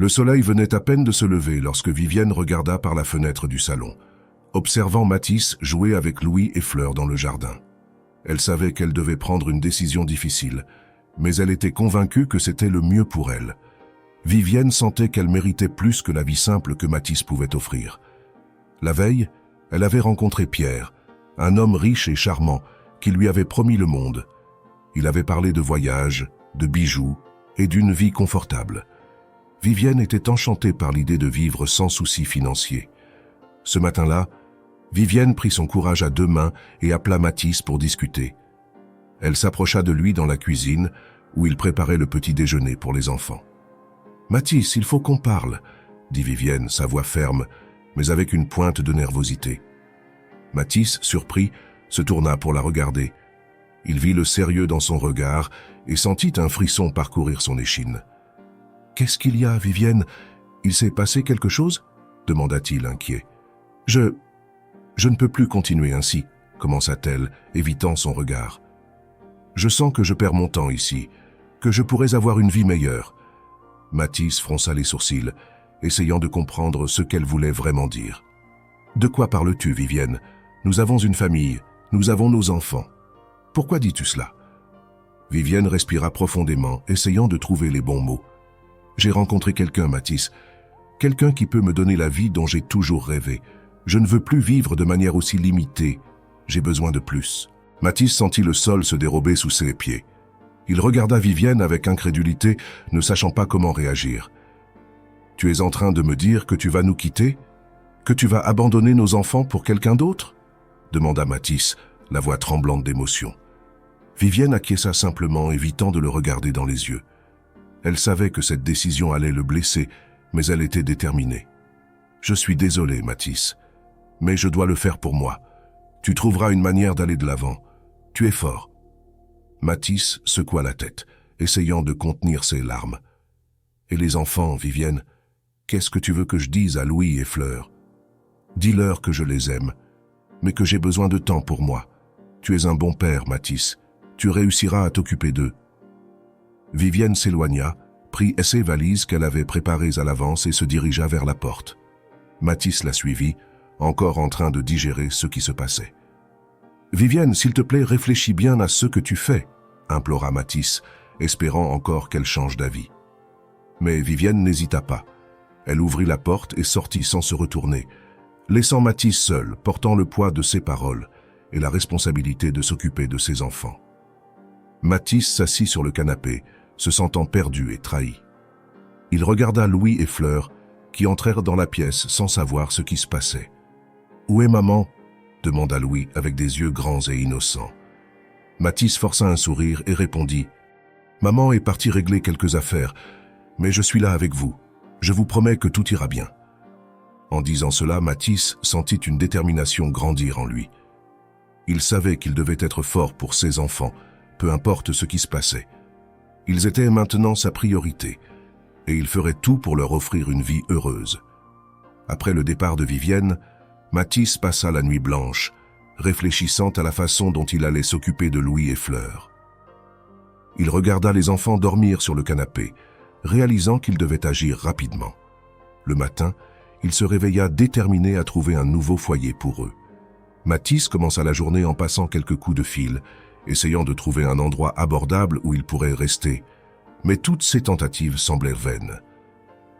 Le soleil venait à peine de se lever lorsque Vivienne regarda par la fenêtre du salon, observant Mathis jouer avec Louis et Fleur dans le jardin. Elle savait qu'elle devait prendre une décision difficile, mais elle était convaincue que c'était le mieux pour elle. Vivienne sentait qu'elle méritait plus que la vie simple que Mathis pouvait offrir. La veille, elle avait rencontré Pierre, un homme riche et charmant qui lui avait promis le monde. Il avait parlé de voyages, de bijoux et d'une vie confortable. Vivienne était enchantée par l'idée de vivre sans soucis financiers. Ce matin-là, Vivienne prit son courage à deux mains et appela Mathis pour discuter. Elle s'approcha de lui dans la cuisine où il préparait le petit déjeuner pour les enfants. « Mathis, il faut qu'on parle », dit Vivienne, sa voix ferme, mais avec une pointe de nervosité. Mathis, surpris, se tourna pour la regarder. Il vit le sérieux dans son regard et sentit un frisson parcourir son échine. « Qu'est-ce qu'il y a, Vivienne? Il s'est passé quelque chose ?» demanda-t-il inquiet. « Je ne peux plus continuer ainsi, » commença-t-elle, évitant son regard. « Je sens que je perds mon temps ici, que je pourrais avoir une vie meilleure. » Mathis fronça les sourcils, essayant de comprendre ce qu'elle voulait vraiment dire. « De quoi parles-tu, Vivienne? Nous avons une famille, nous avons nos enfants. Pourquoi dis-tu cela ?» Vivienne respira profondément, essayant de trouver les bons mots. « J'ai rencontré quelqu'un, Mathis, quelqu'un qui peut me donner la vie dont j'ai toujours rêvé. Je ne veux plus vivre de manière aussi limitée. J'ai besoin de plus. » Mathis sentit le sol se dérober sous ses pieds. Il regarda Vivienne avec incrédulité, ne sachant pas comment réagir. « Tu es en train de me dire que tu vas nous quitter? Que tu vas abandonner nos enfants pour quelqu'un d'autre ?» demanda Mathis, la voix tremblante d'émotion. Vivienne acquiesça simplement, évitant de le regarder dans les yeux. Elle savait que cette décision allait le blesser, mais elle était déterminée. « Je suis désolé, Mathis, mais je dois le faire pour moi. Tu trouveras une manière d'aller de l'avant. Tu es fort. » Mathis secoua la tête, essayant de contenir ses larmes. « Et les enfants, Vivienne, qu'est-ce que tu veux que je dise à Louis et Fleur? Dis-leur que je les aime, mais que j'ai besoin de temps pour moi. Tu es un bon père, Mathis. Tu réussiras à t'occuper d'eux. » Vivienne s'éloigna, prit ses valises qu'elle avait préparées à l'avance et se dirigea vers la porte. Mathis la suivit, encore en train de digérer ce qui se passait. « Vivienne, s'il te plaît, réfléchis bien à ce que tu fais, » implora Mathis, espérant encore qu'elle change d'avis. Mais Vivienne n'hésita pas. Elle ouvrit la porte et sortit sans se retourner, laissant Mathis seul, portant le poids de ses paroles et la responsabilité de s'occuper de ses enfants. Mathis s'assit sur le canapé, se sentant perdu et trahi. Il regarda Louis et Fleur, qui entrèrent dans la pièce sans savoir ce qui se passait. « Où est maman ?» demanda Louis avec des yeux grands et innocents. Mathis força un sourire et répondit « Maman est partie régler quelques affaires, mais je suis là avec vous. Je vous promets que tout ira bien. » En disant cela, Mathis sentit une détermination grandir en lui. Il savait qu'il devait être fort pour ses enfants, peu importe ce qui se passait. Ils étaient maintenant sa priorité, et il ferait tout pour leur offrir une vie heureuse. Après le départ de Vivienne, Mathis passa la nuit blanche, réfléchissant à la façon dont il allait s'occuper de Louis et Fleur. Il regarda les enfants dormir sur le canapé, réalisant qu'il devait agir rapidement. Le matin, il se réveilla déterminé à trouver un nouveau foyer pour eux. Mathis commença la journée en passant quelques coups de fil, essayant de trouver un endroit abordable où il pourrait rester, mais toutes ses tentatives semblèrent vaines.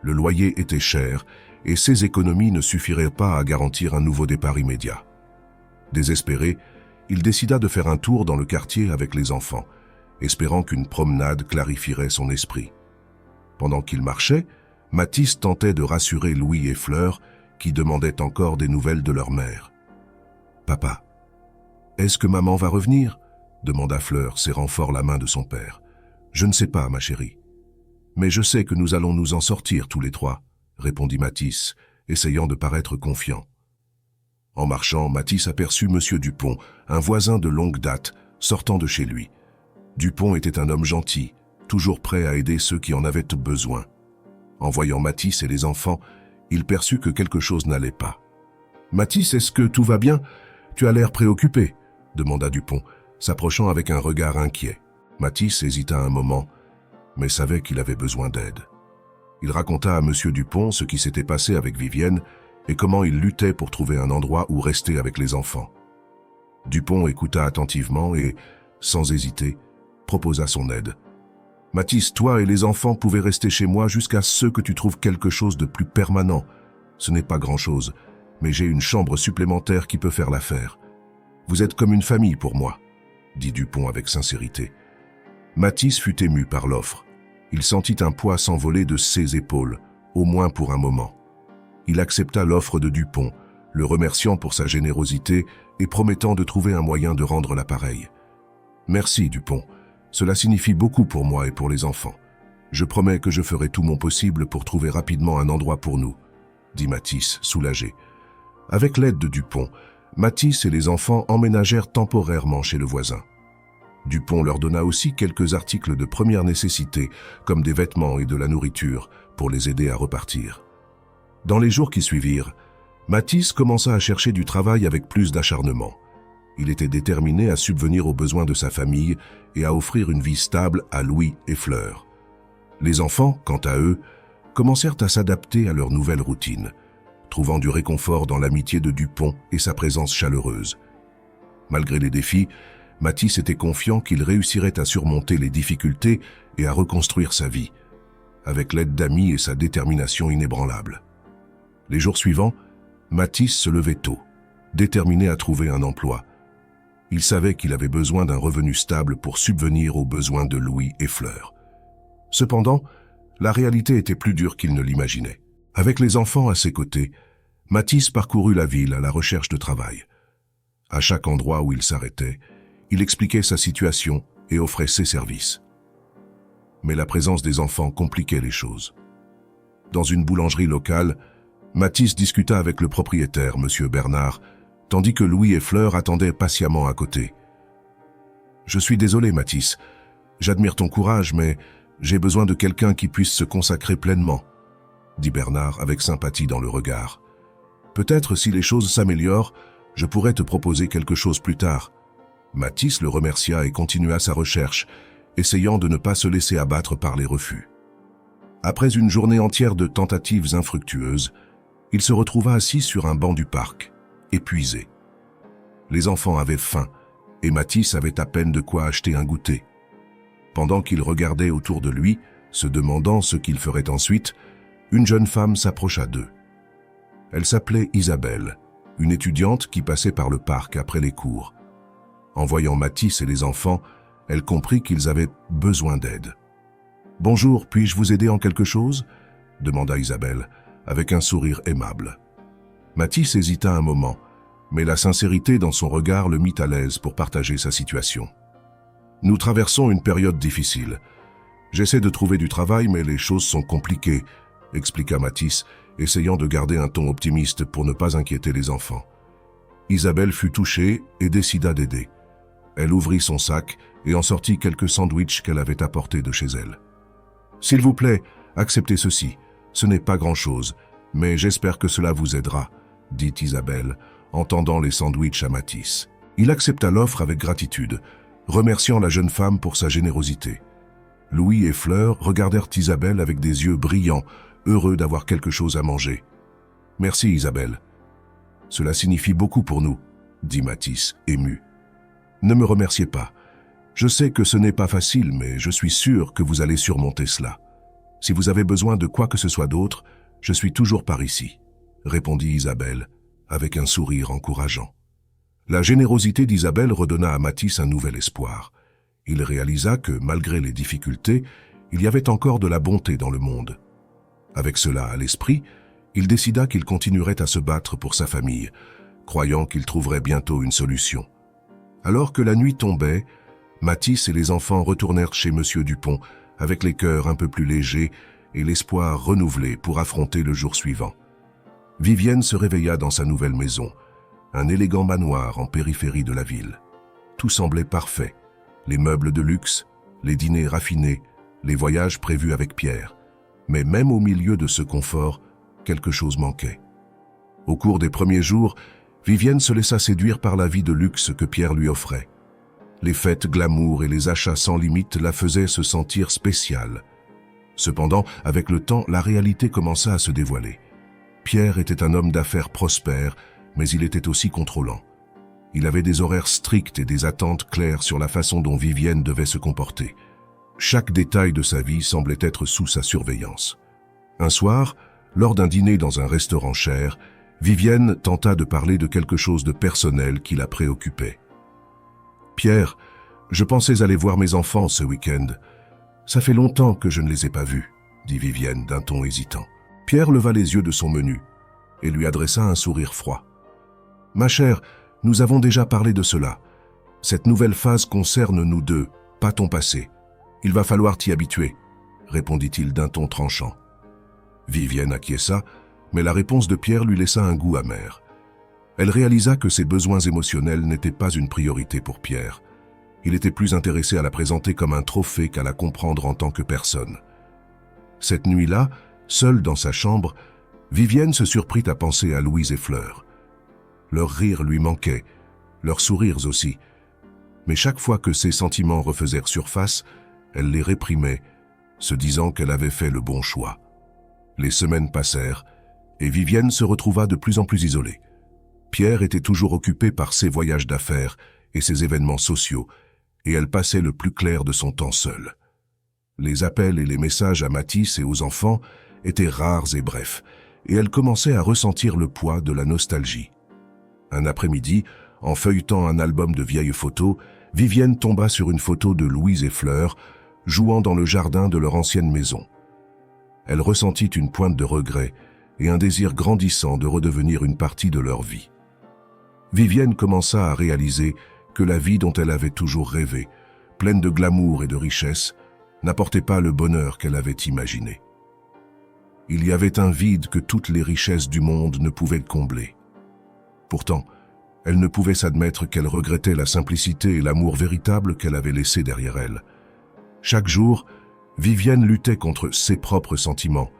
Le loyer était cher et ses économies ne suffiraient pas à garantir un nouveau départ immédiat. Désespéré, il décida de faire un tour dans le quartier avec les enfants, espérant qu'une promenade clarifierait son esprit. Pendant qu'il marchait, Mathis tentait de rassurer Louis et Fleur, qui demandaient encore des nouvelles de leur mère. « Papa, est-ce que maman va revenir ?» demanda Fleur, serrant fort la main de son père. « Je ne sais pas, ma chérie. Mais je sais que nous allons nous en sortir tous les trois, » répondit Mathis, essayant de paraître confiant. En marchant, Mathis aperçut Monsieur Dupont, un voisin de longue date, sortant de chez lui. Dupont était un homme gentil, toujours prêt à aider ceux qui en avaient besoin. En voyant Mathis et les enfants, il perçut que quelque chose n'allait pas. « Mathis, est-ce que tout va bien? Tu as l'air préoccupé » demanda Dupont, s'approchant avec un regard inquiet. Mathis hésita un moment, mais savait qu'il avait besoin d'aide. Il raconta à Monsieur Dupont ce qui s'était passé avec Vivienne et comment il luttait pour trouver un endroit où rester avec les enfants. Dupont écouta attentivement et, sans hésiter, proposa son aide. « Mathis, toi et les enfants pouvez rester chez moi jusqu'à ce que tu trouves quelque chose de plus permanent. Ce n'est pas grand-chose, mais j'ai une chambre supplémentaire qui peut faire l'affaire. Vous êtes comme une famille pour moi, » dit Dupont avec sincérité. Mathis fut ému par l'offre. Il sentit un poids s'envoler de ses épaules, au moins pour un moment. Il accepta l'offre de Dupont, le remerciant pour sa générosité et promettant de trouver un moyen de rendre l'appareil. « Merci, Dupont. Cela signifie beaucoup pour moi et pour les enfants. Je promets que je ferai tout mon possible pour trouver rapidement un endroit pour nous, » dit Mathis, soulagé. Avec l'aide de Dupont, Mathis et les enfants emménagèrent temporairement chez le voisin. Dupont leur donna aussi quelques articles de première nécessité, comme des vêtements et de la nourriture, pour les aider à repartir. Dans les jours qui suivirent, Mathis commença à chercher du travail avec plus d'acharnement. Il était déterminé à subvenir aux besoins de sa famille et à offrir une vie stable à Louis et Fleur. Les enfants, quant à eux, commencèrent à s'adapter à leur nouvelle routine, trouvant du réconfort dans l'amitié de Dupont et sa présence chaleureuse. Malgré les défis, Mathis était confiant qu'il réussirait à surmonter les difficultés et à reconstruire sa vie, avec l'aide d'amis et sa détermination inébranlable. Les jours suivants, Mathis se levait tôt, déterminé à trouver un emploi. Il savait qu'il avait besoin d'un revenu stable pour subvenir aux besoins de Louis et Fleur. Cependant, la réalité était plus dure qu'il ne l'imaginait. Avec les enfants à ses côtés, Mathis parcourut la ville à la recherche de travail. À chaque endroit où il s'arrêtait, il expliquait sa situation et offrait ses services. Mais la présence des enfants compliquait les choses. Dans une boulangerie locale, Mathis discuta avec le propriétaire, M. Bernard, tandis que Louis et Fleur attendaient patiemment à côté. « Je suis désolé, Mathis. J'admire ton courage, mais j'ai besoin de quelqu'un qui puisse se consacrer pleinement, » dit Bernard avec sympathie dans le regard. « Peut-être, si les choses s'améliorent, je pourrais te proposer quelque chose plus tard. » Mathis le remercia et continua sa recherche, essayant de ne pas se laisser abattre par les refus. Après une journée entière de tentatives infructueuses, il se retrouva assis sur un banc du parc, épuisé. Les enfants avaient faim, et Mathis avait à peine de quoi acheter un goûter. Pendant qu'il regardait autour de lui, se demandant ce qu'il ferait ensuite, une jeune femme s'approcha d'eux. Elle s'appelait Isabelle, une étudiante qui passait par le parc après les cours. En voyant Mathis et les enfants, elle comprit qu'ils avaient besoin d'aide. « Bonjour, puis-je vous aider en quelque chose ?» demanda Isabelle, avec un sourire aimable. Mathis hésita un moment, mais la sincérité dans son regard le mit à l'aise pour partager sa situation. « Nous traversons une période difficile. J'essaie de trouver du travail, mais les choses sont compliquées, » expliqua Mathis, essayant de garder un ton optimiste pour ne pas inquiéter les enfants. Isabelle fut touchée et décida d'aider. Elle ouvrit son sac et en sortit quelques sandwichs qu'elle avait apportés de chez elle. « S'il vous plaît, acceptez ceci. Ce n'est pas grand-chose, mais j'espère que cela vous aidera, » dit Isabelle, en tendant les sandwichs à Mathis. Il accepta l'offre avec gratitude, remerciant la jeune femme pour sa générosité. Louis et Fleur regardèrent Isabelle avec des yeux brillants, heureux d'avoir quelque chose à manger. « Merci Isabelle. Cela signifie beaucoup pour nous, » dit Mathis, ému. « Ne me remerciez pas. Je sais que ce n'est pas facile, mais je suis sûr que vous allez surmonter cela. Si vous avez besoin de quoi que ce soit d'autre, je suis toujours par ici, » répondit Isabelle, avec un sourire encourageant. La générosité d'Isabelle redonna à Mathis un nouvel espoir. Il réalisa que, malgré les difficultés, il y avait encore de la bonté dans le monde. Avec cela à l'esprit, il décida qu'il continuerait à se battre pour sa famille, croyant qu'il trouverait bientôt une solution. Alors que la nuit tombait, Mathis et les enfants retournèrent chez M. Dupont avec les cœurs un peu plus légers et l'espoir renouvelé pour affronter le jour suivant. Vivienne se réveilla dans sa nouvelle maison, un élégant manoir en périphérie de la ville. Tout semblait parfait, les meubles de luxe, les dîners raffinés, les voyages prévus avec Pierre. Mais même au milieu de ce confort, quelque chose manquait. Au cours des premiers jours, Vivienne se laissa séduire par la vie de luxe que Pierre lui offrait. Les fêtes glamour et les achats sans limite la faisaient se sentir spéciale. Cependant, avec le temps, la réalité commença à se dévoiler. Pierre était un homme d'affaires prospère, mais il était aussi contrôlant. Il avait des horaires stricts et des attentes claires sur la façon dont Vivienne devait se comporter. Chaque détail de sa vie semblait être sous sa surveillance. Un soir, lors d'un dîner dans un restaurant cher, Vivienne tenta de parler de quelque chose de personnel qui la préoccupait. « Pierre, je pensais aller voir mes enfants ce week-end. Ça fait longtemps que je ne les ai pas vus, » dit Vivienne d'un ton hésitant. Pierre leva les yeux de son menu et lui adressa un sourire froid. « Ma chère, nous avons déjà parlé de cela. Cette nouvelle phase concerne nous deux, pas ton passé. Il va falloir t'y habituer, » répondit-il d'un ton tranchant. Vivienne acquiesça, mais la réponse de Pierre lui laissa un goût amer. Elle réalisa que ses besoins émotionnels n'étaient pas une priorité pour Pierre. Il était plus intéressé à la présenter comme un trophée qu'à la comprendre en tant que personne. Cette nuit-là, seule dans sa chambre, Vivienne se surprit à penser à Louise et Fleur. Leurs rires lui manquaient, leurs sourires aussi. Mais chaque fois que ses sentiments refaisèrent surface, elle les réprimait, se disant qu'elle avait fait le bon choix. Les semaines passèrent, et Vivienne se retrouva de plus en plus isolée. Pierre était toujours occupé par ses voyages d'affaires et ses événements sociaux, et elle passait le plus clair de son temps seule. Les appels et les messages à Mathis et aux enfants étaient rares et brefs, et elle commençait à ressentir le poids de la nostalgie. Un après-midi, en feuilletant un album de vieilles photos, Vivienne tomba sur une photo de Louise et Fleur, jouant dans le jardin de leur ancienne maison. Elle ressentit une pointe de regret et un désir grandissant de redevenir une partie de leur vie. Vivienne commença à réaliser que la vie dont elle avait toujours rêvé, pleine de glamour et de richesse, n'apportait pas le bonheur qu'elle avait imaginé. Il y avait un vide que toutes les richesses du monde ne pouvaient combler. Pourtant, elle ne pouvait s'admettre qu'elle regrettait la simplicité et l'amour véritable qu'elle avait laissés derrière elle. Chaque jour, Vivienne luttait contre ses propres sentiments,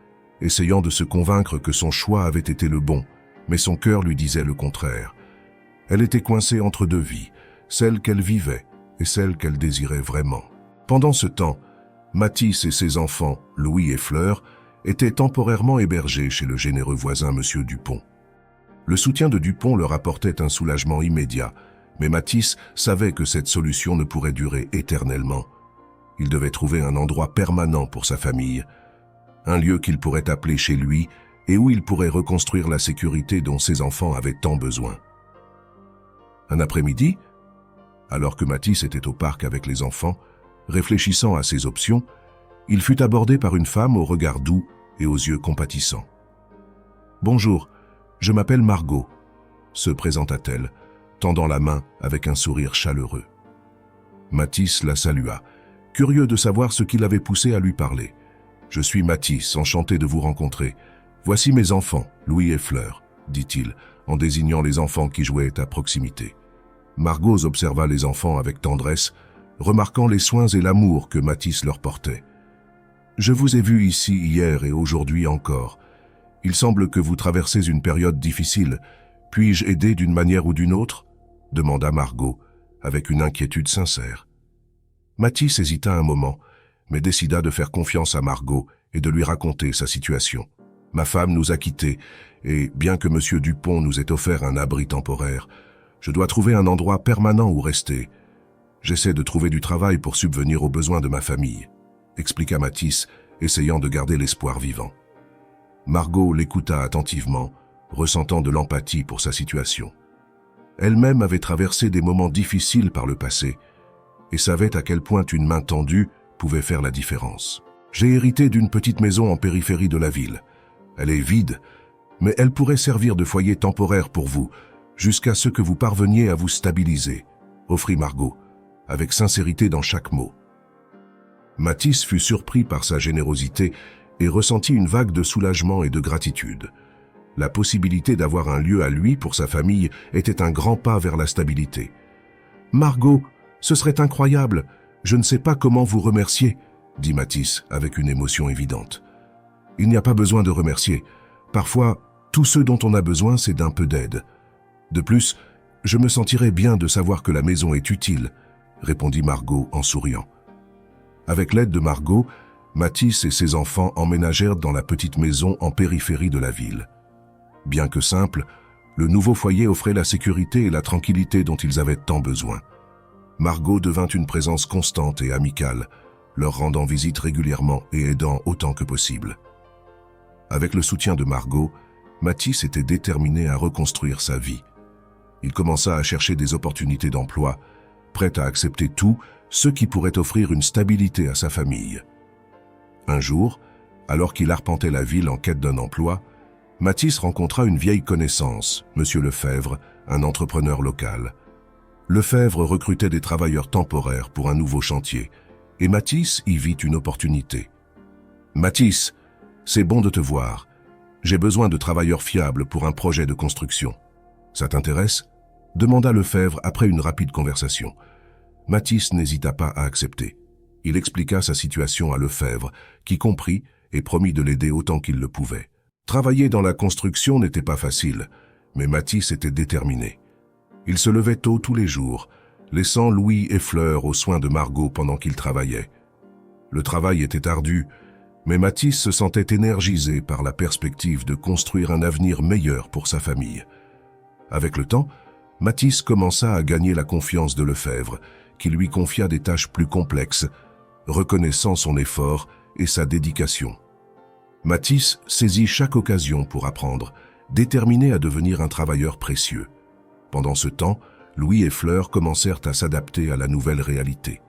essayant de se convaincre que son choix avait été le bon, mais son cœur lui disait le contraire. Elle était coincée entre deux vies, celle qu'elle vivait et celle qu'elle désirait vraiment. Pendant ce temps, Mathis et ses enfants, Louis et Fleur, étaient temporairement hébergés chez le généreux voisin Monsieur Dupont. Le soutien de Dupont leur apportait un soulagement immédiat, mais Mathis savait que cette solution ne pourrait durer éternellement. Il devait trouver un endroit permanent pour sa famille, un lieu qu'il pourrait appeler chez lui et où il pourrait reconstruire la sécurité dont ses enfants avaient tant besoin. Un après-midi, alors que Mathis était au parc avec les enfants, réfléchissant à ses options, il fut abordé par une femme au regard doux et aux yeux compatissants. « Bonjour, je m'appelle Margot », se présenta-t-elle, tendant la main avec un sourire chaleureux. Mathis la salua, curieux de savoir ce qui l'avait poussé à lui parler. « Je suis Mathis, enchanté de vous rencontrer. Voici mes enfants, Louis et Fleur, » dit-il, en désignant les enfants qui jouaient à proximité. Margot observa les enfants avec tendresse, remarquant les soins et l'amour que Mathis leur portait. « Je vous ai vus ici hier et aujourd'hui encore. Il semble que vous traversez une période difficile. Puis-je aider d'une manière ou d'une autre ?» demanda Margot, avec une inquiétude sincère. Mathis hésita un moment, mais décida de faire confiance à Margot et de lui raconter sa situation. « Ma femme nous a quittés, et bien que Monsieur Dupont nous ait offert un abri temporaire, je dois trouver un endroit permanent où rester. J'essaie de trouver du travail pour subvenir aux besoins de ma famille, » expliqua Mathis, essayant de garder l'espoir vivant. Margot l'écouta attentivement, ressentant de l'empathie pour sa situation. Elle-même avait traversé des moments difficiles par le passé et savait à quel point une main tendue pouvait faire la différence. « J'ai hérité d'une petite maison en périphérie de la ville. Elle est vide, mais elle pourrait servir de foyer temporaire pour vous, jusqu'à ce que vous parveniez à vous stabiliser, » offrit Margot, avec sincérité dans chaque mot. Mathis fut surpris par sa générosité et ressentit une vague de soulagement et de gratitude. La possibilité d'avoir un lieu à lui pour sa famille était un grand pas vers la stabilité. « Margot, ce serait incroyable, je ne sais pas comment vous remercier, » dit Mathis avec une émotion évidente. « Il n'y a pas besoin de remercier. Parfois, tout ce dont on a besoin, c'est d'un peu d'aide. De plus, je me sentirais bien de savoir que la maison est utile, » répondit Margot en souriant. Avec l'aide de Margot, Mathis et ses enfants emménagèrent dans la petite maison en périphérie de la ville. Bien que simple, le nouveau foyer offrait la sécurité et la tranquillité dont ils avaient tant besoin. Margot devint une présence constante et amicale, leur rendant visite régulièrement et aidant autant que possible. Avec le soutien de Margot, Mathis était déterminé à reconstruire sa vie. Il commença à chercher des opportunités d'emploi, prêt à accepter tout ce qui pourrait offrir une stabilité à sa famille. Un jour, alors qu'il arpentait la ville en quête d'un emploi, Mathis rencontra une vieille connaissance, M. Lefebvre, un entrepreneur local. Lefebvre recrutait des travailleurs temporaires pour un nouveau chantier, et Mathis y vit une opportunité. « Mathis, c'est bon de te voir. J'ai besoin de travailleurs fiables pour un projet de construction. Ça t'intéresse ?» demanda Lefebvre après une rapide conversation. Mathis n'hésita pas à accepter. Il expliqua sa situation à Lefebvre, qui comprit et promit de l'aider autant qu'il le pouvait. Travailler dans la construction n'était pas facile, mais Mathis était déterminé. Il se levait tôt tous les jours, laissant Louis et Fleur aux soins de Margot pendant qu'il travaillait. Le travail était ardu, mais Mathis se sentait énergisé par la perspective de construire un avenir meilleur pour sa famille. Avec le temps, Mathis commença à gagner la confiance de Lefebvre, qui lui confia des tâches plus complexes, reconnaissant son effort et sa dédication. Mathis saisit chaque occasion pour apprendre, déterminé à devenir un travailleur précieux. Pendant ce temps, Louis et Fleur commencèrent à s'adapter à la nouvelle réalité.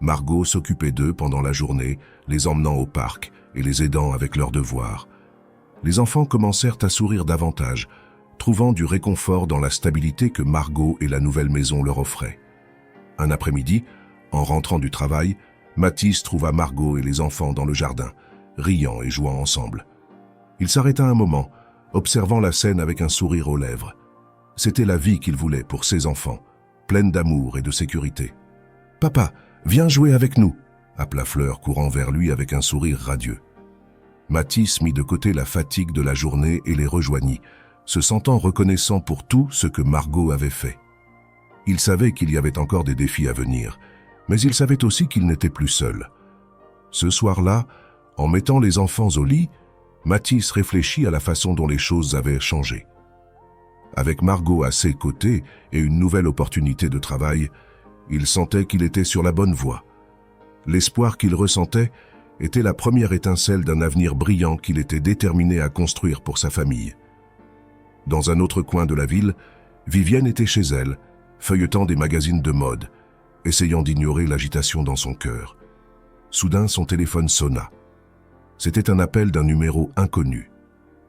Margot s'occupait d'eux pendant la journée, les emmenant au parc et les aidant avec leurs devoirs. Les enfants commencèrent à sourire davantage, trouvant du réconfort dans la stabilité que Margot et la nouvelle maison leur offraient. Un après-midi, en rentrant du travail, Mathis trouva Margot et les enfants dans le jardin, riant et jouant ensemble. Il s'arrêta un moment, observant la scène avec un sourire aux lèvres. C'était la vie qu'il voulait pour ses enfants, pleine d'amour et de sécurité. « Papa, viens jouer avec nous !» appela Fleur, courant vers lui avec un sourire radieux. Mathis mit de côté la fatigue de la journée et les rejoignit, se sentant reconnaissant pour tout ce que Margot avait fait. Il savait qu'il y avait encore des défis à venir, mais il savait aussi qu'il n'était plus seul. Ce soir-là, en mettant les enfants au lit, Mathis réfléchit à la façon dont les choses avaient changé. Avec Margot à ses côtés et une nouvelle opportunité de travail, il sentait qu'il était sur la bonne voie. L'espoir qu'il ressentait était la première étincelle d'un avenir brillant qu'il était déterminé à construire pour sa famille. Dans un autre coin de la ville, Vivienne était chez elle, feuilletant des magazines de mode, essayant d'ignorer l'agitation dans son cœur. Soudain, son téléphone sonna. C'était un appel d'un numéro inconnu.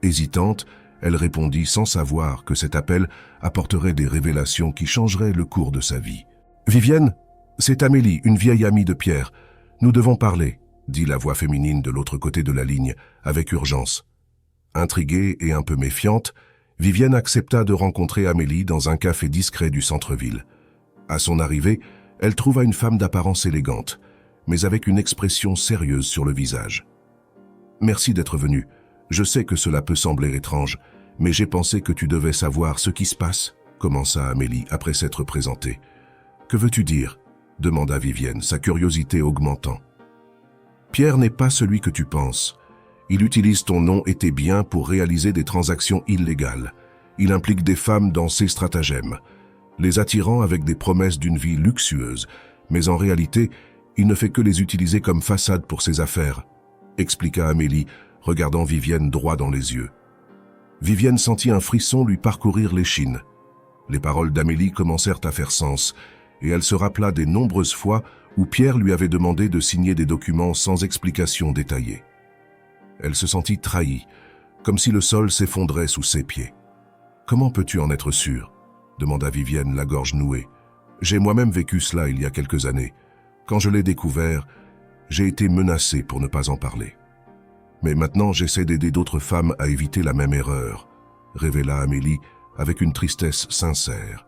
Hésitante, elle répondit sans savoir que cet appel apporterait des révélations qui changeraient le cours de sa vie. « Vivienne, c'est Amélie, une vieille amie de Pierre. Nous devons parler », dit la voix féminine de l'autre côté de la ligne, avec urgence. Intriguée et un peu méfiante, Vivienne accepta de rencontrer Amélie dans un café discret du centre-ville. À son arrivée, elle trouva une femme d'apparence élégante, mais avec une expression sérieuse sur le visage. « Merci d'être venue. Je sais que cela peut sembler étrange, mais j'ai pensé que tu devais savoir ce qui se passe, » commença Amélie après s'être présentée. « Que veux-tu dire ?» demanda Vivienne, sa curiosité augmentant. « Pierre n'est pas celui que tu penses. Il utilise ton nom et tes biens pour réaliser des transactions illégales. Il implique des femmes dans ses stratagèmes, les attirant avec des promesses d'une vie luxueuse, mais en réalité, il ne fait que les utiliser comme façade pour ses affaires, » expliqua Amélie, regardant Vivienne droit dans les yeux. Vivienne sentit un frisson lui parcourir l'échine. Les paroles d'Amélie commencèrent à faire sens, et elle se rappela des nombreuses fois où Pierre lui avait demandé de signer des documents sans explication détaillée. Elle se sentit trahie, comme si le sol s'effondrait sous ses pieds. « Comment peux-tu en être sûre ?» demanda Vivienne, la gorge nouée. « J'ai moi-même vécu cela il y a quelques années. Quand je l'ai découvert, j'ai été menacée pour ne pas en parler. Mais maintenant, j'essaie d'aider d'autres femmes à éviter la même erreur, » révéla Amélie avec une tristesse sincère.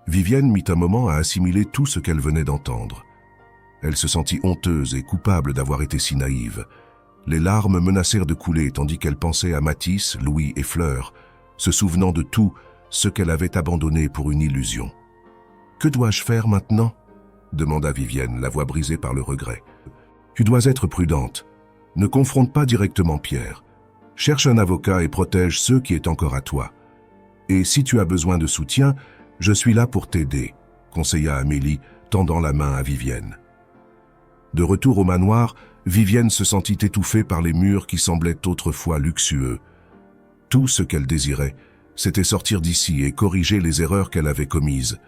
Vivienne mit un moment à assimiler tout ce qu'elle venait d'entendre. Elle se sentit honteuse et coupable d'avoir été si naïve. Les larmes menacèrent de couler tandis qu'elle pensait à Mathis, Louis et Fleur, se souvenant de tout ce qu'elle avait abandonné pour une illusion. « Que dois-je faire maintenant ?» demanda Vivienne, la voix brisée par le regret. Tu dois être prudente. Ne confronte pas directement Pierre. Cherche un avocat et protège ceux qui est encore à toi. Et si tu as besoin de soutien, je suis là pour t'aider, conseilla Amélie, tendant la main à Vivienne. De retour au manoir, Vivienne se sentit étouffée par les murs qui semblaient autrefois luxueux. Tout ce qu'elle désirait, c'était sortir d'ici et corriger les erreurs qu'elle avait commises.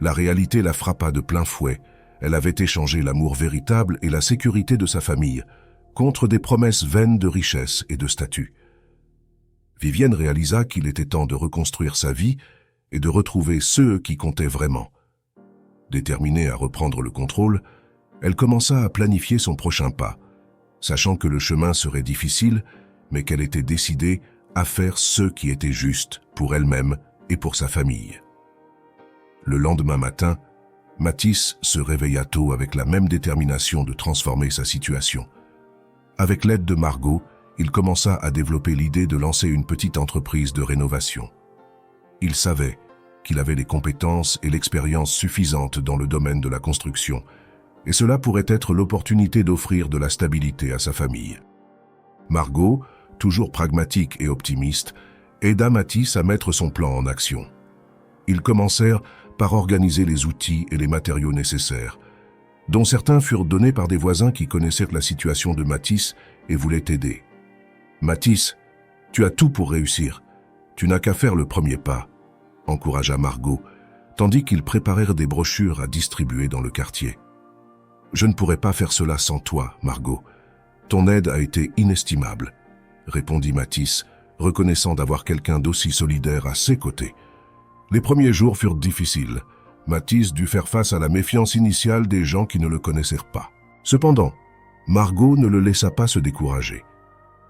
La réalité la frappa de plein fouet. Elle avait échangé l'amour véritable et la sécurité de sa famille contre des promesses vaines de richesse et de statut. Vivienne réalisa qu'il était temps de reconstruire sa vie et de retrouver ceux qui comptaient vraiment. Déterminée à reprendre le contrôle, elle commença à planifier son prochain pas, sachant que le chemin serait difficile, mais qu'elle était décidée à faire ce qui était juste pour elle-même et pour sa famille. Le lendemain matin, Mathis se réveilla tôt avec la même détermination de transformer sa situation. Avec l'aide de Margot, il commença à développer l'idée de lancer une petite entreprise de rénovation. Il savait qu'il avait les compétences et l'expérience suffisantes dans le domaine de la construction, et cela pourrait être l'opportunité d'offrir de la stabilité à sa famille. Margot, toujours pragmatique et optimiste, aida Mathis à mettre son plan en action. Ils commencèrent par organiser les outils et les matériaux nécessaires, dont certains furent donnés par des voisins qui connaissaient la situation de Mathis et voulaient aider. « Mathis, tu as tout pour réussir. Tu n'as qu'à faire le premier pas », encouragea Margot, tandis qu'ils préparèrent des brochures à distribuer dans le quartier. « Je ne pourrais pas faire cela sans toi, Margot. Ton aide a été inestimable », répondit Mathis, reconnaissant d'avoir quelqu'un d'aussi solidaire à ses côtés. Les premiers jours furent difficiles. Mathis dut faire face à la méfiance initiale des gens qui ne le connaissaient pas. Cependant, Margot ne le laissa pas se décourager.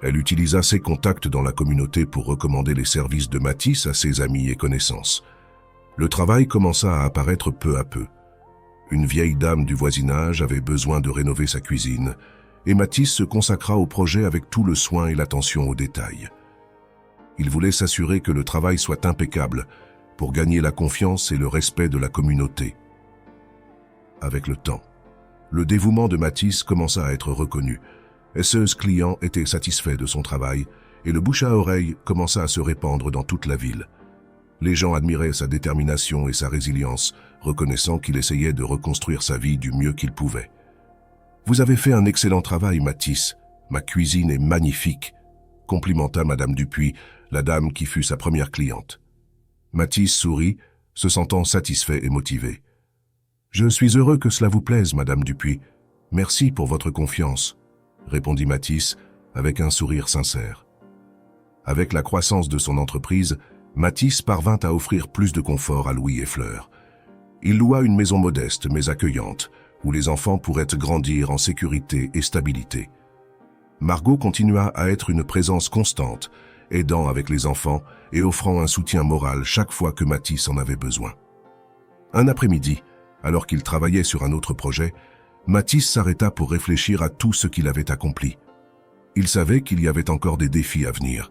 Elle utilisa ses contacts dans la communauté pour recommander les services de Mathis à ses amis et connaissances. Le travail commença à apparaître peu à peu. Une vieille dame du voisinage avait besoin de rénover sa cuisine, et Mathis se consacra au projet avec tout le soin et l'attention aux détails. Il voulait s'assurer que le travail soit impeccable, pour gagner la confiance et le respect de la communauté. Avec le temps, le dévouement de Mathis commença à être reconnu. SES clients étaient satisfaits de son travail et le bouche à oreille commença à se répandre dans toute la ville. Les gens admiraient sa détermination et sa résilience, reconnaissant qu'il essayait de reconstruire sa vie du mieux qu'il pouvait. « Vous avez fait un excellent travail, Mathis. Ma cuisine est magnifique », complimenta Madame Dupuis, la dame qui fut sa première cliente. Mathis sourit, se sentant satisfait et motivé. « Je suis heureux que cela vous plaise, Madame Dupuis. Merci pour votre confiance », répondit Mathis avec un sourire sincère. Avec la croissance de son entreprise, Mathis parvint à offrir plus de confort à Louis et Fleur. Il loua une maison modeste mais accueillante, où les enfants pourraient grandir en sécurité et stabilité. Margot continua à être une présence constante, aidant avec les enfants et offrant un soutien moral chaque fois que Mathis en avait besoin. Un après-midi, alors qu'il travaillait sur un autre projet, Mathis s'arrêta pour réfléchir à tout ce qu'il avait accompli. Il savait qu'il y avait encore des défis à venir,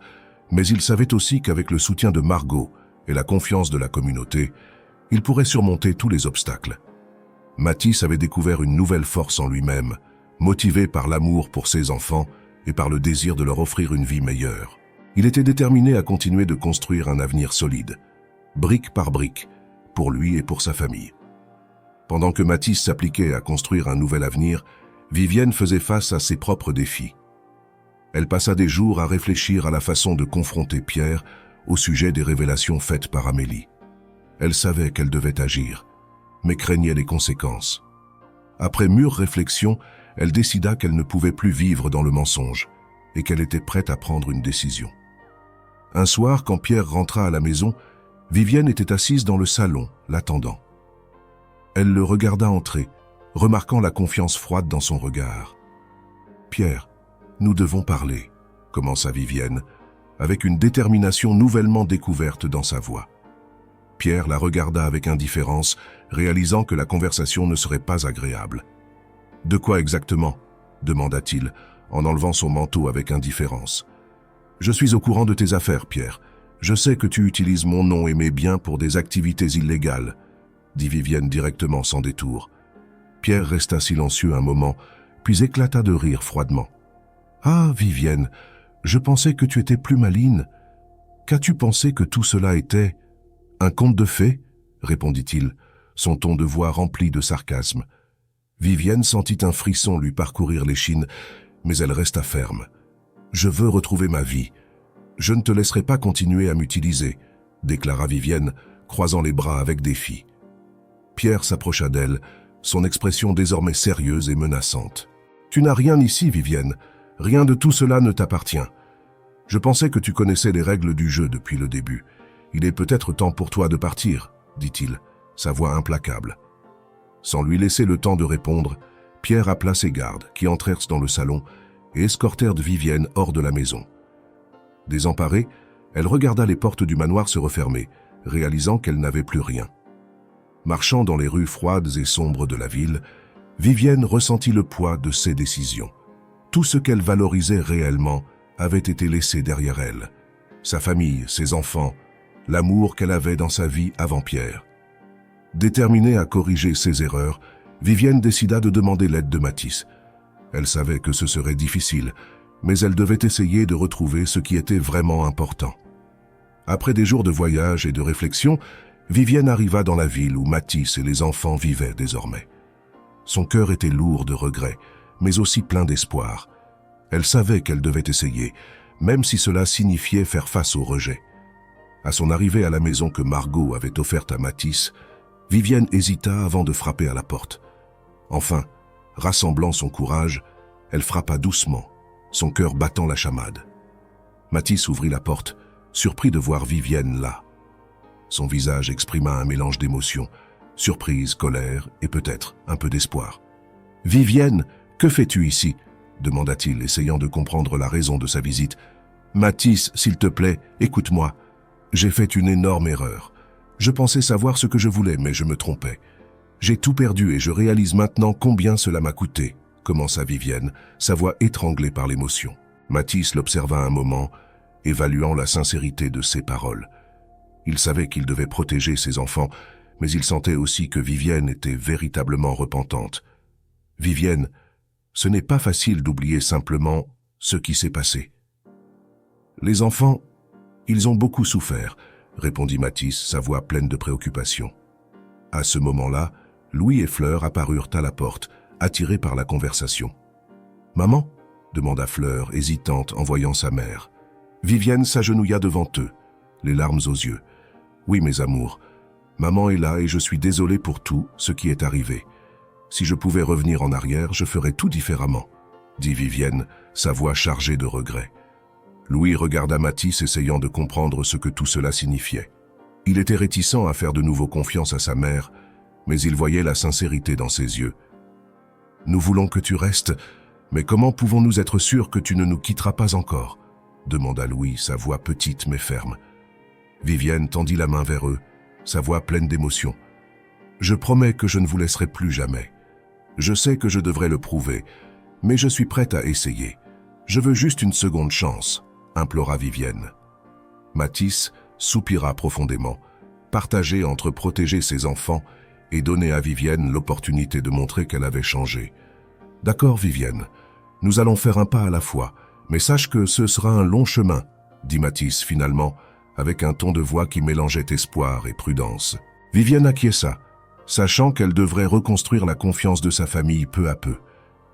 mais il savait aussi qu'avec le soutien de Margot et la confiance de la communauté, il pourrait surmonter tous les obstacles. Mathis avait découvert une nouvelle force en lui-même, motivé par l'amour pour ses enfants et par le désir de leur offrir une vie meilleure. Il était déterminé à continuer de construire un avenir solide, brique par brique, pour lui et pour sa famille. Pendant que Mathis s'appliquait à construire un nouvel avenir, Vivienne faisait face à ses propres défis. Elle passa des jours à réfléchir à la façon de confronter Pierre au sujet des révélations faites par Amélie. Elle savait qu'elle devait agir, mais craignait les conséquences. Après mûre réflexion, elle décida qu'elle ne pouvait plus vivre dans le mensonge et qu'elle était prête à prendre une décision. Un soir, quand Pierre rentra à la maison, Vivienne était assise dans le salon, l'attendant. Elle le regarda entrer, remarquant la confiance froide dans son regard. « Pierre, nous devons parler », commença Vivienne, avec une détermination nouvellement découverte dans sa voix. Pierre la regarda avec indifférence, réalisant que la conversation ne serait pas agréable. « De quoi exactement ?» demanda-t-il, en enlevant son manteau avec indifférence. « Je suis au courant de tes affaires, Pierre. Je sais que tu utilises mon nom et mes biens pour des activités illégales, » dit Vivienne directement sans détour. Pierre resta silencieux un moment, puis éclata de rire froidement. « Ah, Vivienne, je pensais que tu étais plus maligne. Qu'as-tu pensé que tout cela était un conte de fées ?» répondit-il, son ton de voix rempli de sarcasme. Vivienne sentit un frisson lui parcourir l'échine, mais elle resta ferme. « Je veux retrouver ma vie. Je ne te laisserai pas continuer à m'utiliser, » déclara Vivienne, croisant les bras avec défi. Pierre s'approcha d'elle, son expression désormais sérieuse et menaçante. « Tu n'as rien ici, Vivienne. Rien de tout cela ne t'appartient. Je pensais que tu connaissais les règles du jeu depuis le début. Il est peut-être temps pour toi de partir, » dit-il, sa voix implacable. Sans lui laisser le temps de répondre, Pierre appela ses gardes, qui entrèrent dans le salon et escortèrent Vivienne hors de la maison. Désemparée, elle regarda les portes du manoir se refermer, réalisant qu'elle n'avait plus rien. Marchant dans les rues froides et sombres de la ville, Vivienne ressentit le poids de ses décisions. Tout ce qu'elle valorisait réellement avait été laissé derrière elle. Sa famille, ses enfants, l'amour qu'elle avait dans sa vie avant Pierre. Déterminée à corriger ses erreurs, Vivienne décida de demander l'aide de Mathis. Elle savait que ce serait difficile, mais elle devait essayer de retrouver ce qui était vraiment important. Après des jours de voyage et de réflexion, Vivienne arriva dans la ville où Mathis et les enfants vivaient désormais. Son cœur était lourd de regrets, mais aussi plein d'espoir. Elle savait qu'elle devait essayer, même si cela signifiait faire face au rejet. À son arrivée à la maison que Margot avait offerte à Mathis, Vivienne hésita avant de frapper à la porte. Enfin, rassemblant son courage, elle frappa doucement, son cœur battant la chamade. Mathis ouvrit la porte, surpris de voir Vivienne là. Son visage exprima un mélange d'émotions, surprise, colère et peut-être un peu d'espoir. « Vivienne, que fais-tu ici ?» demanda-t-il, essayant de comprendre la raison de sa visite. « Mathis, s'il te plaît, écoute-moi. J'ai fait une énorme erreur. Je pensais savoir ce que je voulais, mais je me trompais. J'ai tout perdu et je réalise maintenant combien cela m'a coûté, » commença Vivienne, sa voix étranglée par l'émotion. Mathis l'observa un moment, évaluant la sincérité de ses paroles. Il savait qu'il devait protéger ses enfants, mais il sentait aussi que Vivienne était véritablement repentante. « Vivienne, ce n'est pas facile d'oublier simplement ce qui s'est passé. » « Les enfants, ils ont beaucoup souffert, » répondit Mathis, sa voix pleine de préoccupation. À ce moment-là, Louis et Fleur apparurent à la porte, attirés par la conversation. « Maman ?» demanda Fleur, hésitante en voyant sa mère. Vivienne s'agenouilla devant eux, les larmes aux yeux. « Oui, mes amours, maman est là et je suis désolée pour tout ce qui est arrivé. Si je pouvais revenir en arrière, je ferais tout différemment, » dit Vivienne, sa voix chargée de regret. Louis regarda Mathis essayant de comprendre ce que tout cela signifiait. Il était réticent à faire de nouveau confiance à sa mère, mais il voyait la sincérité dans ses yeux. « Nous voulons que tu restes, mais comment pouvons-nous être sûrs que tu ne nous quitteras pas encore ?» demanda Louis, sa voix petite mais ferme. Vivienne tendit la main vers eux, sa voix pleine d'émotion. « Je promets que je ne vous laisserai plus jamais. Je sais que je devrais le prouver, mais je suis prête à essayer. Je veux juste une seconde chance, » implora Vivienne. Mathis soupira profondément, partagé entre protéger ses enfants et donner à Vivienne l'opportunité de montrer qu'elle avait changé. « D'accord, Vivienne, nous allons faire un pas à la fois, mais sache que ce sera un long chemin, » dit Mathis finalement, avec un ton de voix qui mélangeait espoir et prudence. Vivienne acquiesça, sachant qu'elle devrait reconstruire la confiance de sa famille peu à peu.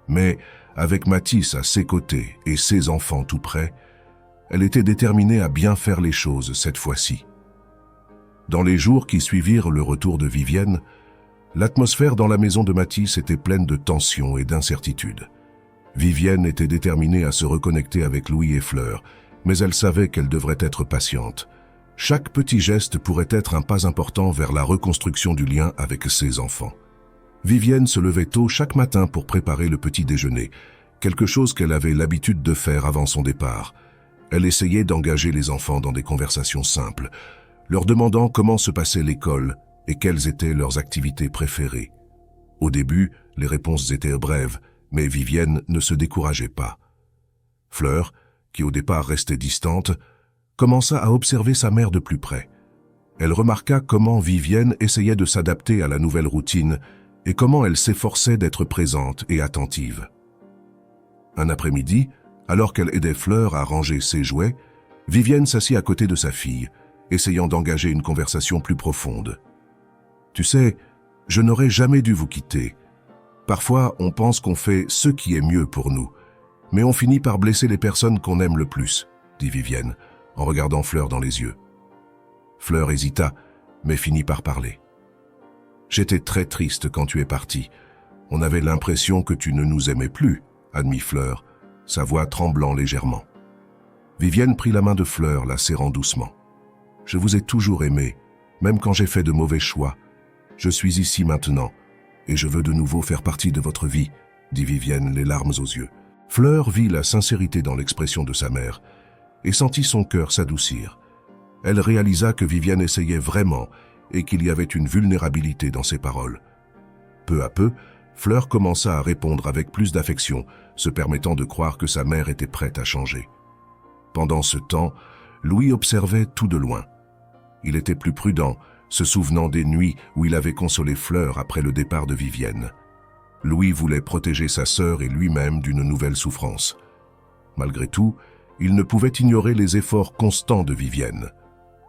Mais, avec Mathis à ses côtés et ses enfants tout près, elle était déterminée à bien faire les choses cette fois-ci. Dans les jours qui suivirent le retour de Vivienne, l'atmosphère dans la maison de Mathis était pleine de tension et d'incertitude. Vivienne était déterminée à se reconnecter avec Louis et Fleur, mais elle savait qu'elle devrait être patiente. Chaque petit geste pourrait être un pas important vers la reconstruction du lien avec ses enfants. Vivienne se levait tôt chaque matin pour préparer le petit déjeuner, quelque chose qu'elle avait l'habitude de faire avant son départ. Elle essayait d'engager les enfants dans des conversations simples, leur demandant comment se passait l'école et quelles étaient leurs activités préférées. Au début, les réponses étaient brèves, mais Vivienne ne se décourageait pas. Fleur, qui au départ restait distante, commença à observer sa mère de plus près. Elle remarqua comment Vivienne essayait de s'adapter à la nouvelle routine et comment elle s'efforçait d'être présente et attentive. Un après-midi, alors qu'elle aidait Fleur à ranger ses jouets, Vivienne s'assit à côté de sa fille, essayant d'engager une conversation plus profonde. « Tu sais, je n'aurais jamais dû vous quitter. Parfois, on pense qu'on fait ce qui est mieux pour nous, mais on finit par blesser les personnes qu'on aime le plus, » dit Vivienne, en regardant Fleur dans les yeux. Fleur hésita, mais finit par parler. « J'étais très triste quand tu es parti. On avait l'impression que tu ne nous aimais plus, » admit Fleur, sa voix tremblant légèrement. Vivienne prit la main de Fleur, la serrant doucement. « Je vous ai toujours aimé, même quand j'ai fait de mauvais choix. Je suis ici maintenant, et je veux de nouveau faire partie de votre vie, » dit Vivienne, les larmes aux yeux. Fleur vit la sincérité dans l'expression de sa mère, et sentit son cœur s'adoucir. Elle réalisa que Vivienne essayait vraiment, et qu'il y avait une vulnérabilité dans ses paroles. Peu à peu, Fleur commença à répondre avec plus d'affection, se permettant de croire que sa mère était prête à changer. Pendant ce temps, Louis observait tout de loin. Il était plus prudent, se souvenant des nuits où il avait consolé Fleur après le départ de Vivienne. Louis voulait protéger sa sœur et lui-même d'une nouvelle souffrance. Malgré tout, il ne pouvait ignorer les efforts constants de Vivienne.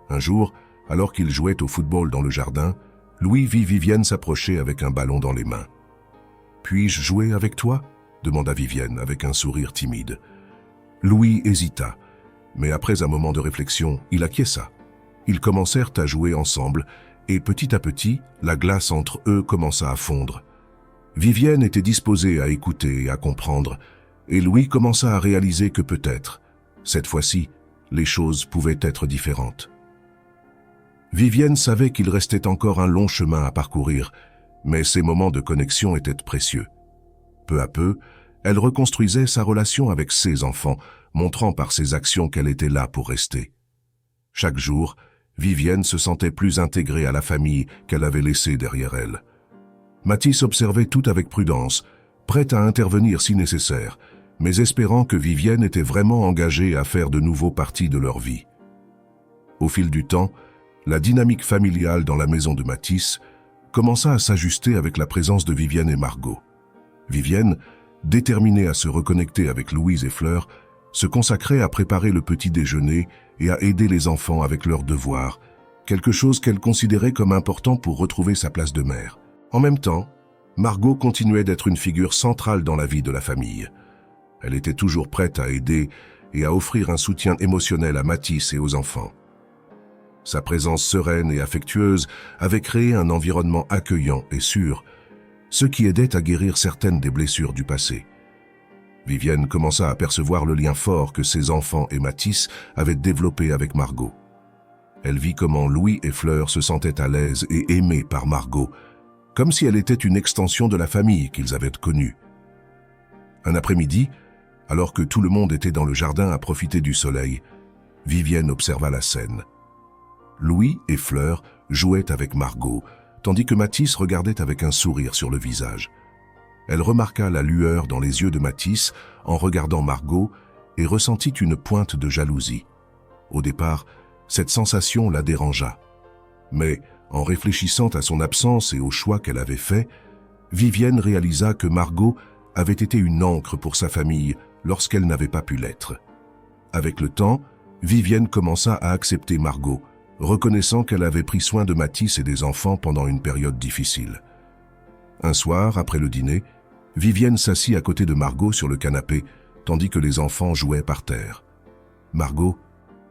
Un jour, alors qu'il jouait au football dans le jardin, Louis vit Vivienne s'approcher avec un ballon dans les mains. « Puis-je jouer avec toi ?» demanda Vivienne avec un sourire timide. Louis hésita, mais après un moment de réflexion, il acquiesça. Ils commencèrent à jouer ensemble et petit à petit, la glace entre eux commença à fondre. Vivienne était disposée à écouter et à comprendre, et Louis commença à réaliser que peut-être, cette fois-ci, les choses pouvaient être différentes. Vivienne savait qu'il restait encore un long chemin à parcourir, mais ces moments de connexion étaient précieux. Peu à peu, elle reconstruisait sa relation avec ses enfants, montrant par ses actions qu'elle était là pour rester. Chaque jour, Vivienne se sentait plus intégrée à la famille qu'elle avait laissée derrière elle. Mathis observait tout avec prudence, prête à intervenir si nécessaire, mais espérant que Vivienne était vraiment engagée à faire de nouveau partie de leur vie. Au fil du temps, la dynamique familiale dans la maison de Mathis commença à s'ajuster avec la présence de Vivienne et Margot. Vivienne, déterminée à se reconnecter avec Louise et Fleur, se consacrait à préparer le petit déjeuner et à aider les enfants avec leurs devoirs, quelque chose qu'elle considérait comme important pour retrouver sa place de mère. En même temps, Margot continuait d'être une figure centrale dans la vie de la famille. Elle était toujours prête à aider et à offrir un soutien émotionnel à Mathis et aux enfants. Sa présence sereine et affectueuse avait créé un environnement accueillant et sûr, ce qui aidait à guérir certaines des blessures du passé. Vivienne commença à percevoir le lien fort que ses enfants et Mathis avaient développé avec Margot. Elle vit comment Louis et Fleur se sentaient à l'aise et aimés par Margot, comme si elle était une extension de la famille qu'ils avaient connue. Un après-midi, alors que tout le monde était dans le jardin à profiter du soleil, Vivienne observa la scène. Louis et Fleur jouaient avec Margot, tandis que Mathis regardait avec un sourire sur le visage. Elle remarqua la lueur dans les yeux de Mathis en regardant Margot et ressentit une pointe de jalousie. Au départ, cette sensation la dérangea. Mais, en réfléchissant à son absence et au choix qu'elle avait fait, Vivienne réalisa que Margot avait été une ancre pour sa famille lorsqu'elle n'avait pas pu l'être. Avec le temps, Vivienne commença à accepter Margot, reconnaissant qu'elle avait pris soin de Mathis et des enfants pendant une période difficile. Un soir, après le dîner, Vivienne s'assit à côté de Margot sur le canapé, tandis que les enfants jouaient par terre. « Margot,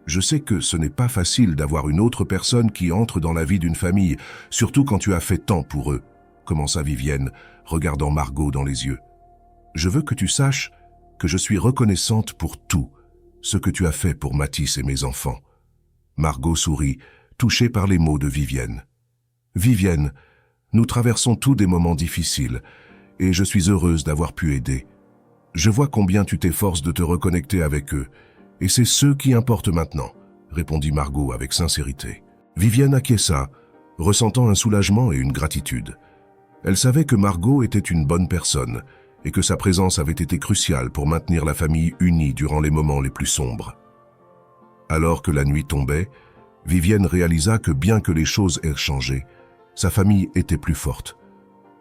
je sais que ce n'est pas facile d'avoir une autre personne qui entre dans la vie d'une famille, surtout quand tu as fait tant pour eux, » commença Vivienne, regardant Margot dans les yeux. « Je veux que tu saches que je suis reconnaissante pour tout ce que tu as fait pour Mathis et mes enfants. » Margot sourit, touchée par les mots de Vivienne. « Vivienne, nous traversons tous des moments difficiles, et je suis heureuse d'avoir pu aider. Je vois combien tu t'efforces de te reconnecter avec eux, et c'est ce qui importe maintenant, » répondit Margot avec sincérité. Vivienne acquiesça, ressentant un soulagement et une gratitude. Elle savait que Margot était une bonne personne, et que sa présence avait été cruciale pour maintenir la famille unie durant les moments les plus sombres. Alors que la nuit tombait, Vivienne réalisa que bien que les choses aient changé, sa famille était plus forte.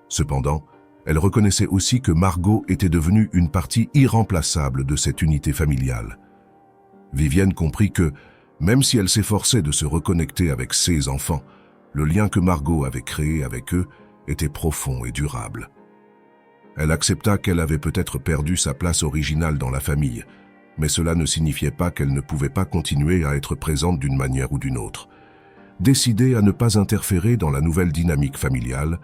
Cependant, Elle reconnaissait aussi que Margot était devenue une partie irremplaçable de cette unité familiale. Vivienne comprit que, même si elle s'efforçait de se reconnecter avec ses enfants, le lien que Margot avait créé avec eux était profond et durable. Elle accepta qu'elle avait peut-être perdu sa place originale dans la famille, mais cela ne signifiait pas qu'elle ne pouvait pas continuer à être présente d'une manière ou d'une autre. Décidée à ne pas interférer dans la nouvelle dynamique familiale,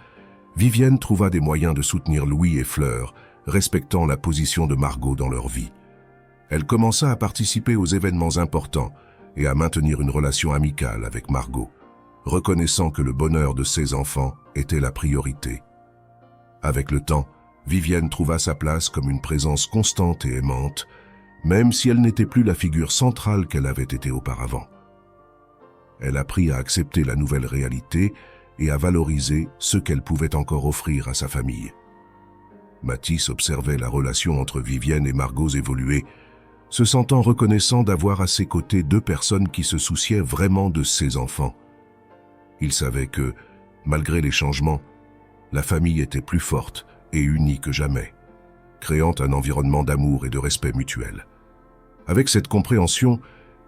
Vivienne trouva des moyens de soutenir Louis et Fleur, respectant la position de Margot dans leur vie. Elle commença à participer aux événements importants et à maintenir une relation amicale avec Margot, reconnaissant que le bonheur de ses enfants était la priorité. Avec le temps, Vivienne trouva sa place comme une présence constante et aimante, même si elle n'était plus la figure centrale qu'elle avait été auparavant. Elle apprit à accepter la nouvelle réalité et à valoriser ce qu'elle pouvait encore offrir à sa famille. Mathis observait la relation entre Vivienne et Margot évoluer, se sentant reconnaissant d'avoir à ses côtés deux personnes qui se souciaient vraiment de ses enfants. Il savait que, malgré les changements, la famille était plus forte et unie que jamais, créant un environnement d'amour et de respect mutuel. Avec cette compréhension,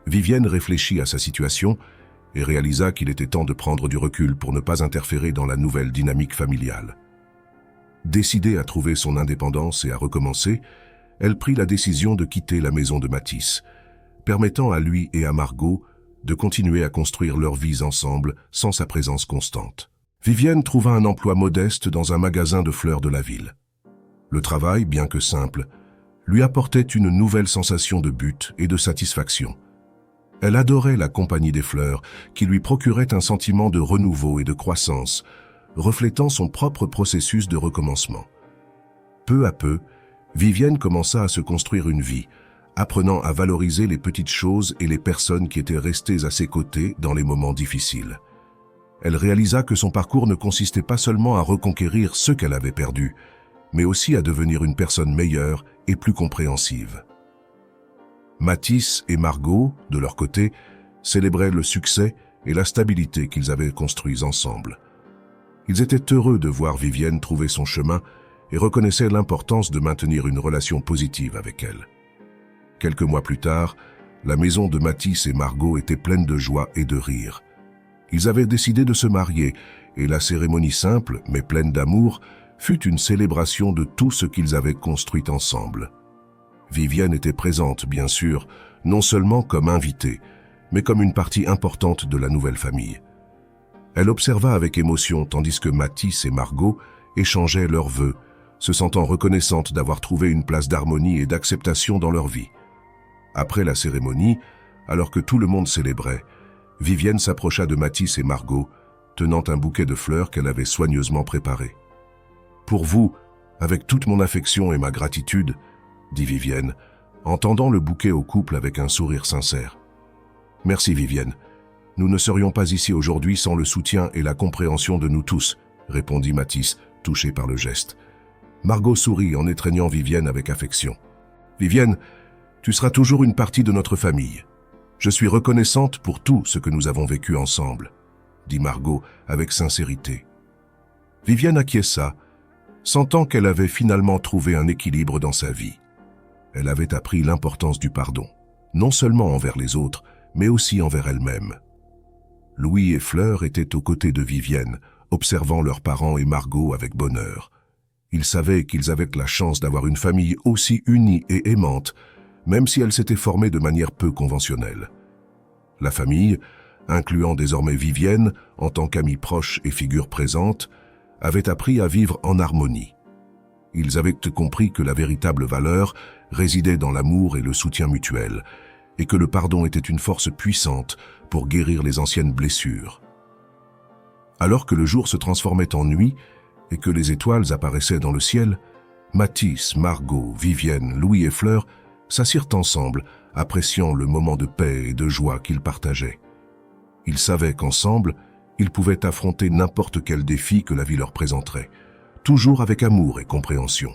Vivienne réfléchit à sa situation et réalisa qu'il était temps de prendre du recul pour ne pas interférer dans la nouvelle dynamique familiale. Décidée à trouver son indépendance et à recommencer, elle prit la décision de quitter la maison de Mathis, permettant à lui et à Margot de continuer à construire leurs vies ensemble sans sa présence constante. Vivienne trouva un emploi modeste dans un magasin de fleurs de la ville. Le travail, bien que simple, lui apportait une nouvelle sensation de but et de satisfaction. Elle adorait la compagnie des fleurs, qui lui procurait un sentiment de renouveau et de croissance, reflétant son propre processus de recommencement. Peu à peu, Vivienne commença à se construire une vie, apprenant à valoriser les petites choses et les personnes qui étaient restées à ses côtés dans les moments difficiles. Elle réalisa que son parcours ne consistait pas seulement à reconquérir ce qu'elle avait perdu, mais aussi à devenir une personne meilleure et plus compréhensive. Mathis et Margot, de leur côté, célébraient le succès et la stabilité qu'ils avaient construits ensemble. Ils étaient heureux de voir Vivienne trouver son chemin et reconnaissaient l'importance de maintenir une relation positive avec elle. Quelques mois plus tard, la maison de Mathis et Margot était pleine de joie et de rire. Ils avaient décidé de se marier et la cérémonie simple, mais pleine d'amour, fut une célébration de tout ce qu'ils avaient construit ensemble. Vivienne était présente, bien sûr, non seulement comme invitée, mais comme une partie importante de la nouvelle famille. Elle observa avec émotion tandis que Mathis et Margot échangeaient leurs vœux, se sentant reconnaissantes d'avoir trouvé une place d'harmonie et d'acceptation dans leur vie. Après la cérémonie, alors que tout le monde célébrait, Vivienne s'approcha de Mathis et Margot, tenant un bouquet de fleurs qu'elle avait soigneusement préparé. « Pour vous, avec toute mon affection et ma gratitude, » dit Vivienne, en tendant le bouquet au couple avec un sourire sincère. « Merci Vivienne. Nous ne serions pas ici aujourd'hui sans le soutien et la compréhension de nous tous, » répondit Mathis, touché par le geste. Margot sourit en étreignant Vivienne avec affection. « Vivienne, tu seras toujours une partie de notre famille. Je suis reconnaissante pour tout ce que nous avons vécu ensemble, » dit Margot avec sincérité. Vivienne acquiesça, sentant qu'elle avait finalement trouvé un équilibre dans sa vie. Elle avait appris l'importance du pardon, non seulement envers les autres, mais aussi envers elle-même. Louis et Fleur étaient aux côtés de Vivienne, observant leurs parents et Margot avec bonheur. Ils savaient qu'ils avaient la chance d'avoir une famille aussi unie et aimante, même si elle s'était formée de manière peu conventionnelle. La famille, incluant désormais Vivienne en tant qu'amie proche et figure présente, avait appris à vivre en harmonie. Ils avaient compris que la véritable valeur résidait dans l'amour et le soutien mutuel, et que le pardon était une force puissante pour guérir les anciennes blessures. Alors que le jour se transformait en nuit et que les étoiles apparaissaient dans le ciel, Mathis, Margot, Vivienne, Louis et Fleur s'assirent ensemble, appréciant le moment de paix et de joie qu'ils partageaient. Ils savaient qu'ensemble, ils pouvaient affronter n'importe quel défi que la vie leur présenterait, toujours avec amour et compréhension.